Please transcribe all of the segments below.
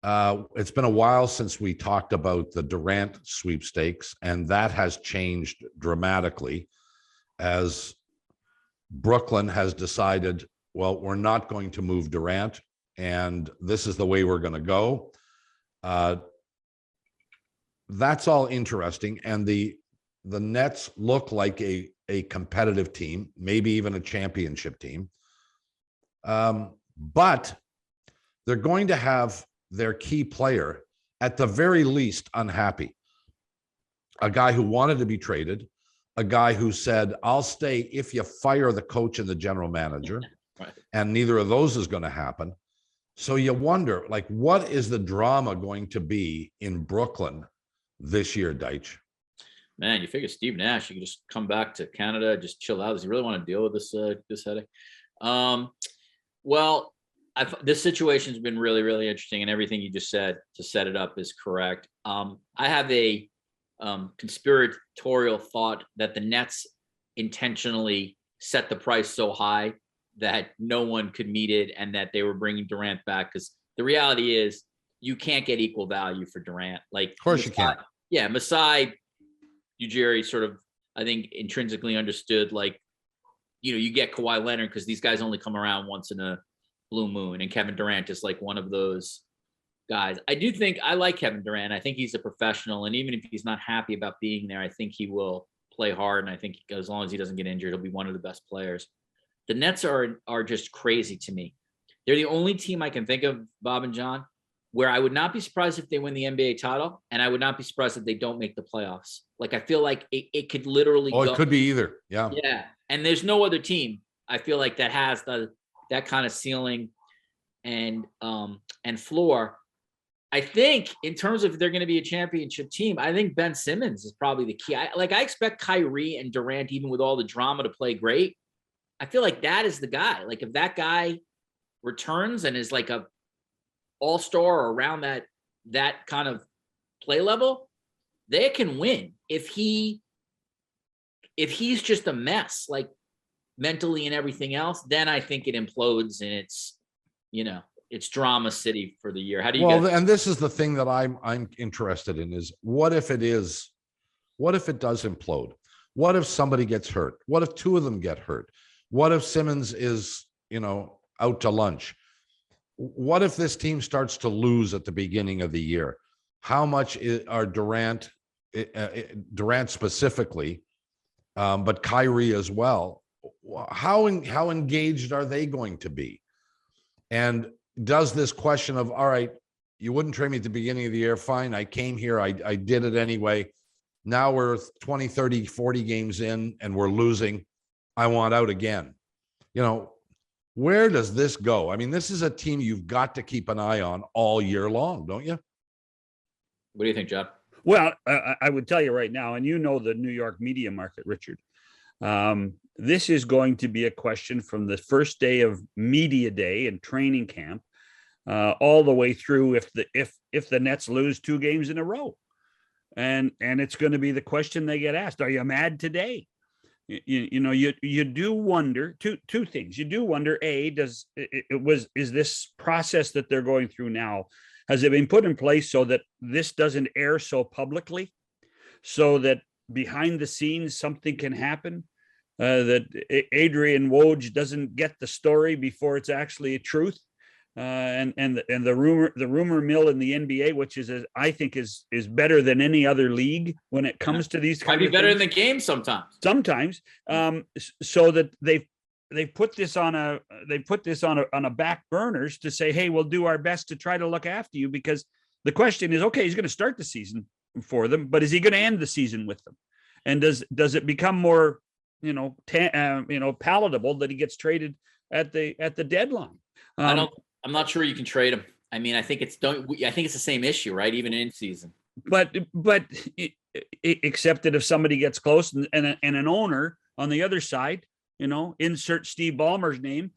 It's been a while since we talked about the Durant sweepstakes, and that has changed dramatically as Brooklyn has decided, well, we're not going to move Durant, and this is the way we're going to go. That's all interesting, and the Nets look like a competitive team, maybe even a championship team. But they're going to have their key player, at the very least, unhappy. A guy who wanted to be traded, a guy who said, I'll stay if you fire the coach and the general manager. Right. And neither of those is going to happen. So you wonder, like, what is the drama going to be in Brooklyn this year, Deitch? Man, you figure Steve Nash, you can just come back to Canada, just chill out. Does he really want to deal with this headache? Well, this situation's been really, really interesting, and everything you just said to set it up is correct. I have a conspiratorial thought that the Nets intentionally set the price so high that no one could meet it, and that they were bringing Durant back, because the reality is you can't get equal value for Durant. Like, of course you can't. Yeah, Masai Ujiri sort of, I think, intrinsically understood, like, you get Kawhi Leonard because these guys only come around once in a blue moon, and Kevin Durant is like one of those guys. I do think I like Kevin Durant. I think he's a professional, and even if he's not happy about being there, I think he will play hard, and I think as long as he doesn't get injured, he'll be one of the best players. The Nets are just crazy to me. They're the only team I can think of, Bob and John, where I would not be surprised if they win the NBA title, and I would not be surprised if they don't make the playoffs. Like, I feel like it could literally go. It could be either. Yeah. Yeah. And there's no other team, I feel like, that has that kind of ceiling and floor. I think in terms of if they're going to be a championship team, I think Ben Simmons is probably the key. I expect Kyrie and Durant, even with all the drama, to play great. I feel like that is the guy. Like, if that guy returns and is like a all-star or around that kind of play level, they can win. If he's just a mess, like mentally and everything else, then I think it implodes, and it's drama city for the year. How do you guys? And this is the thing that I'm interested in is what if it does implode? What if somebody gets hurt? What if two of them get hurt? What if Simmons is, out to lunch? What if this team starts to lose at the beginning of the year? How much are Durant specifically, but Kyrie as well? How engaged are they going to be? And does this question of, all right, you wouldn't trade me at the beginning of the year. Fine. I came here. I did it anyway. Now we're 20, 30, 40 games in and we're losing. I want out again. Where does this go? I mean, this is a team you've got to keep an eye on all year long, don't you? What do you think, John? Well, I would tell you right now, and the New York media market, Richard, this is going to be a question from the first day of media day and training camp, all the way through if the Nets lose 2 games in a row, and it's going to be the question they get asked: are you mad today? You do wonder two things. You do wonder, is this process that they're going through now, has it been put in place so that this doesn't air so publicly, so that behind the scenes something can happen, that Adrian Woj doesn't get the story before it's actually a truth, and the rumor mill in the NBA, which I think is better than any other leag when it comes to these might be better in the game sometimes. So that they've put this on a back burners to say, hey, we'll do our best to try to look after you, because the question is, okay, he's going to start the season for them, but is he going to end the season with them? And does it become more palatable that he gets traded at the deadline? I'm not sure you can trade him. I mean, I think it's the same issue, right? Even in season. But except that if somebody gets close and an owner on the other side, insert Steve Ballmer's name,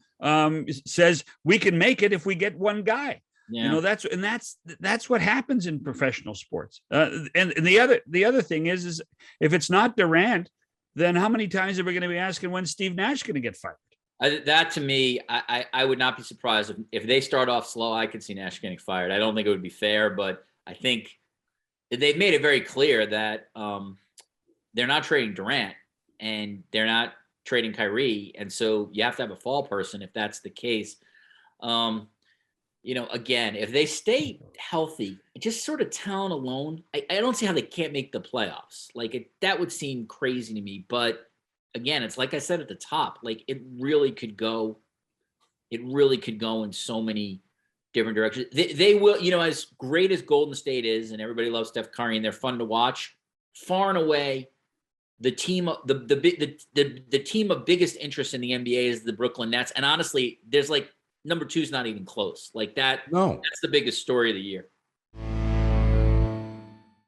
says we can make it if we get one guy. Yeah. That's what happens in professional sports. And the other thing is if it's not Durant, then how many times are we going to be asking when Steve Nash going to get fired? That to me, I would not be surprised if they start off slow. I could see Nash getting fired. I don't think it would be fair, but I think they've made it very clear that they're not trading Durant and they're not trading Kyrie, and so you have to have a fall person if that's the case. Again, if they stay healthy, just sort of talent alone, I don't see how they can't make the playoffs. Like that would seem crazy to me. But again, it's like I said at the top, like it really could go in so many different directions. They will, as great as Golden State is, and everybody loves Steph Curry, and they're fun to watch. Far and away, the team, the team of biggest interest in the NBA is the Brooklyn Nets. And honestly, there's like number 2 is not even close. Like that. No. That's the biggest story of the year.